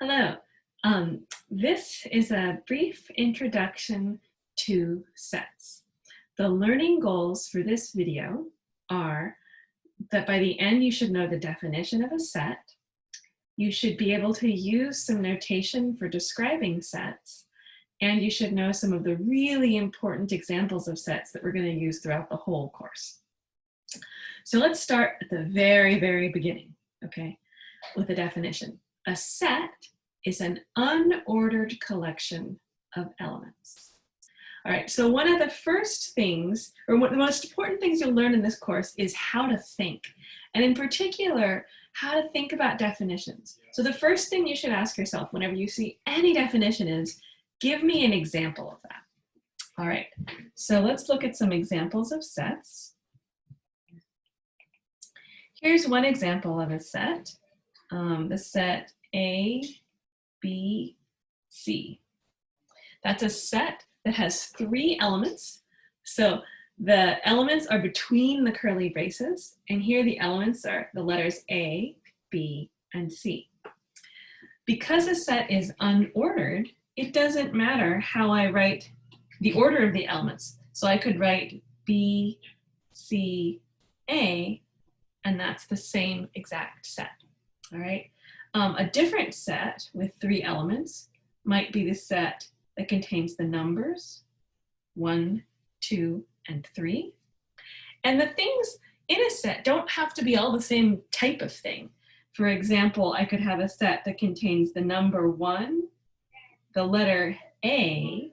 Hello. This is a brief introduction to sets. The learning goals for this video are that by the end you should know the definition of a set. You should be able to use some notation for describing sets, and you should know some of the really important examples of sets that we're going to use throughout the whole course. So let's start at the very, very beginning, okay, with the definition. A set is an unordered collection of elements. All right, so one of the first things, or one of the most important things you'll learn in this course is how to think. And in particular, how to think about definitions. So the first thing you should ask yourself whenever you see any definition is, give me an example of that. All right, so let's look at some examples of sets. Here's one example of a set, the set A, B, C. That's a set that has 3 elements. So the elements are between the curly braces, and here the elements are the letters A, B, and C. Because a set is unordered, it doesn't matter how I write the order of the elements. So I could write B, C, A, and that's the same exact set, all right? A different set with 3 elements might be the set that contains the numbers 1, 2, and 3. And the things in a set don't have to be all the same type of thing. For example, I could have a set that contains the number 1, the letter A,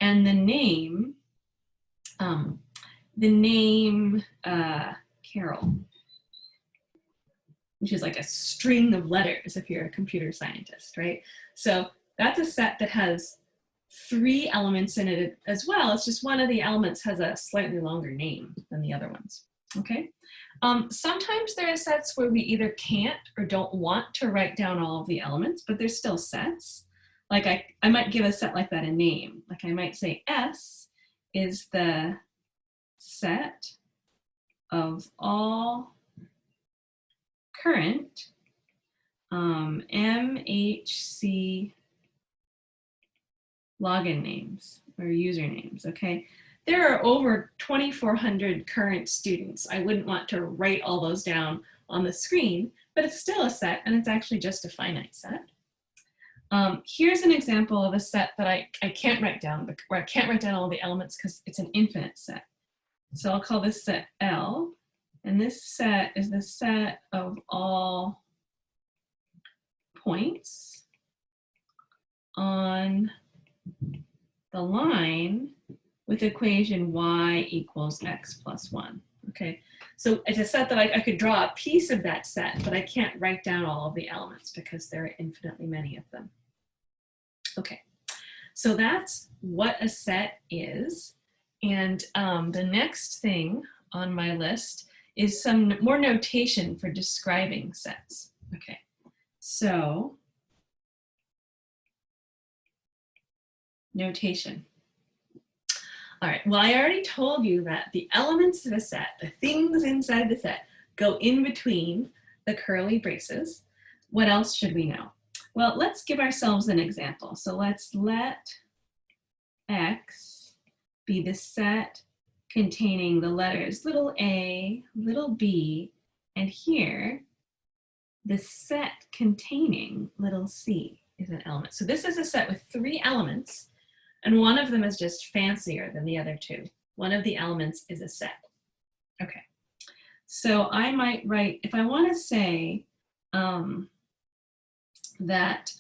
and the name Carol, which is like a string of letters if you're a computer scientist, right? So that's a set that has 3 elements in it as well. It's just one of the elements has a slightly longer name than the other ones, okay? Sometimes there are sets where we either can't or don't want to write down all of the elements, but they're still sets. Like I might give a set like that a name. Like I might say S is the set of all current MHC login names or usernames, okay? There are over 2,400 current students. I wouldn't want to write all those down on the screen, but it's still a set, and it's actually just a finite set. Here's an example of a set that I can't write down, where I can't write down all the elements because it's an infinite set. So I'll call this set L, and this set is the set of all points on the line with equation y equals x plus 1. Okay, so it's a set that I could draw a piece of that set, but I can't write down all of the elements because there are infinitely many of them. Okay, so that's what a set is. And the next thing on my list is some more notation for describing sets. Okay, so notation. All right, well, I already told you that the elements of a set, the things inside the set, go in between the curly braces. What else should we know? Well, let's give ourselves an example. So let's let X be the set containing the letters little a, little b, and here the set containing little c is an element. So this is a set with 3 elements, and one of them is just fancier than the other 2. One of the elements is a set. Okay, so I might write, if I want to say that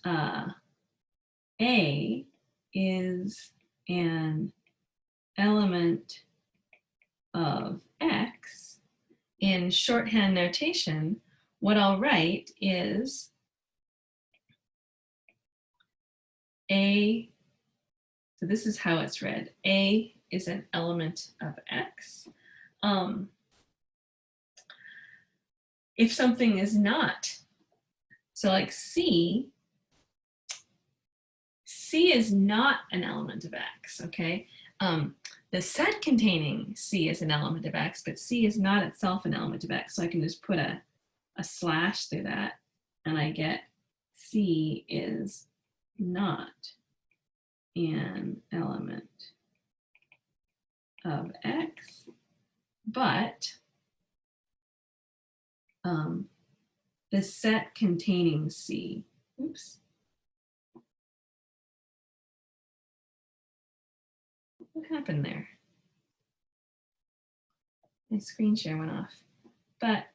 A is an element of X, in shorthand notation, what I'll write is A, so this is how it's read, A is an element of X. If something is not, so like C is not an element of X, okay? The set containing C is an element of X, but C is not itself an element of X. So I can just put a slash through that, and I get C is not an element of X, but the set containing C, oops. What happened there? My screen share went off. But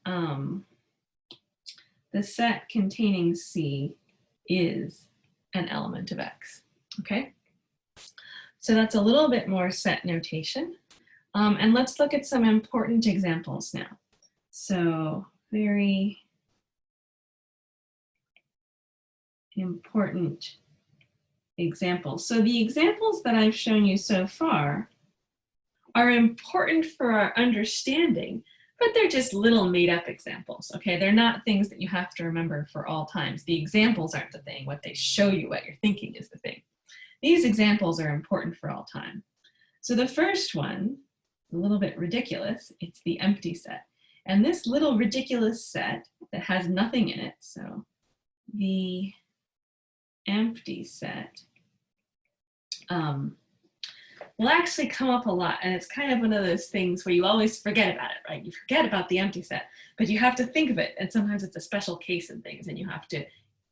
the set containing C is an element of X, okay? So that's a little bit more set notation. And let's look at some important examples now. So very important examples. So the examples that I've shown you so far are important for our understanding, but they're just little made up examples, okay? They're not things that you have to remember for all times. The examples aren't the thing. What they show you, what you're thinking is the thing. These examples are important for all time. So the first one, a little bit ridiculous, it's the empty set. And this little ridiculous set that has nothing in it, so the empty set, will actually come up a lot. And it's kind of one of those things where you always forget about it, right? You forget about the empty set, but you have to think of it. And sometimes it's a special case in things and you have to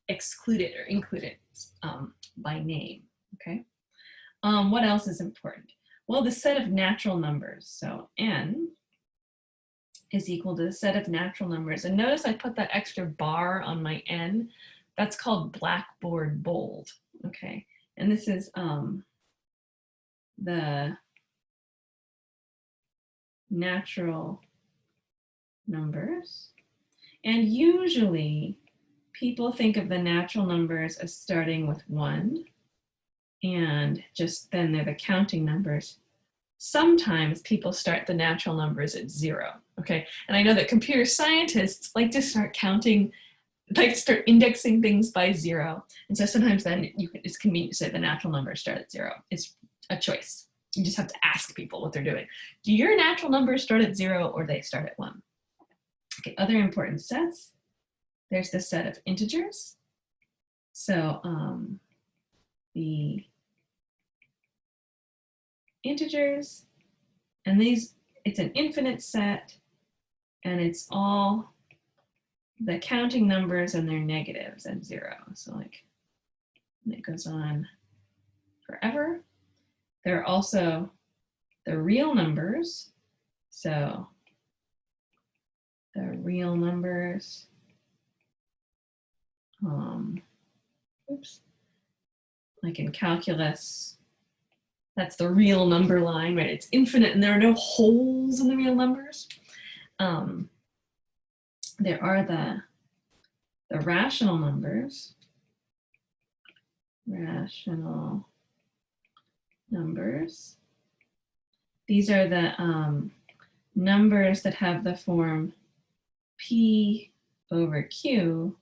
exclude it or include it by name, okay? What else is important? Well, the set of natural numbers. So n is equal to the set of natural numbers. And notice I put that extra bar on my n. That's called Blackboard bold, okay? And this is the natural numbers. And usually people think of the natural numbers as starting with 1 and just then they're the counting numbers. Sometimes people start the natural numbers at 0, okay? And I know that computer scientists like to start counting, like start indexing things by 0. And so sometimes then it's convenient to say the natural numbers start at 0. It's a choice. You just have to ask people what they're doing. Do your natural numbers start at 0 or they start at 1? Okay, other important sets. There's the set of integers. So the integers, and these, it's an infinite set, and it's all the counting numbers and their negatives at 0. So like, and it goes on forever. There are also the real numbers. So the real numbers, oops, like in calculus, that's the real number line, right? It's infinite and there are no holes in the real numbers. There are the rational numbers. Rational numbers. These are the numbers that have the form P over Q,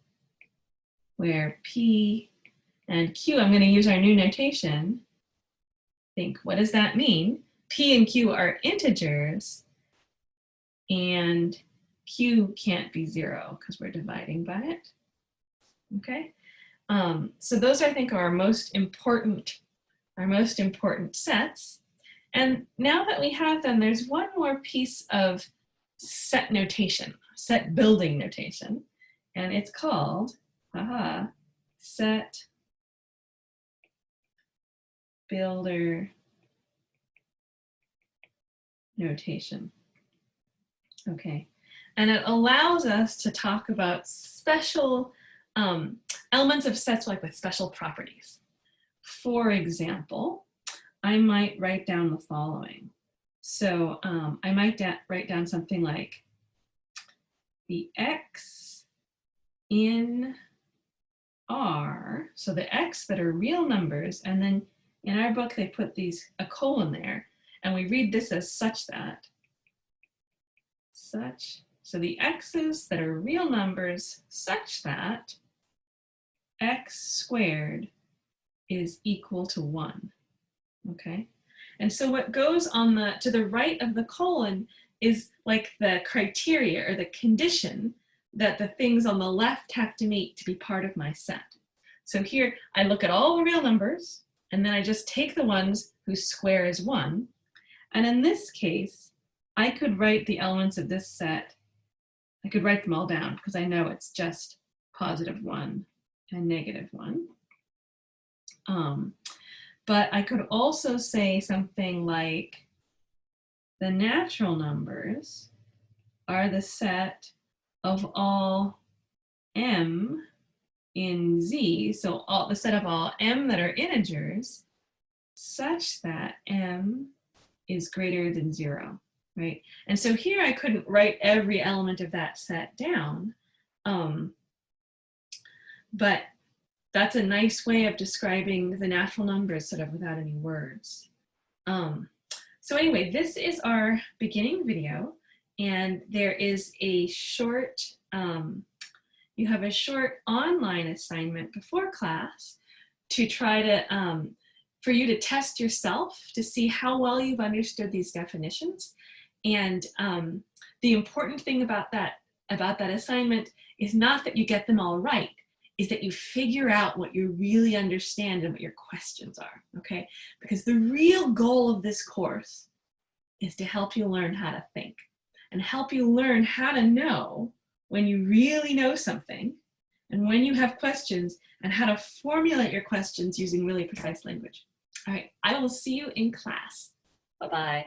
where P and Q, I'm going to use our new notation. Think, what does that mean? P and Q are integers, and Q can't be 0 because we're dividing by it. Okay, so those I think are our most important sets. And now that we have them, there's one more piece of set notation, set building notation, and it's called set builder notation. Okay, and it allows us to talk about special elements of sets like with special properties. For example, I might write down the following. So I might write down something like the X in R, so the X that are real numbers, and then in our book they put a colon there, and we read this as such that, so the X's that are real numbers such that X squared is equal to 1, okay? And so what goes on to the right of the colon is like the criteria or the condition that the things on the left have to meet to be part of my set. So here I look at all the real numbers, and then I just take the ones whose square is 1. And in this case, I could write the elements of this set. I could write them all down because I know it's just +1 and -1. But I could also say something like the natural numbers are the set of all m in Z, so the set of all m that are integers, such that m is greater than 0, right? And so here I couldn't write every element of that set down, but that's a nice way of describing the natural numbers sort of without any words. So anyway, this is our beginning video, and there is a short, you have a short online assignment before class to try to, for you to test yourself to see how well you've understood these definitions. And the important thing about that assignment is not that you get them all right, is that you figure out what you really understand and what your questions are, okay? Because the real goal of this course is to help you learn how to think and help you learn how to know when you really know something and when you have questions and how to formulate your questions using really precise language. All right, I will see you in class. Bye-bye.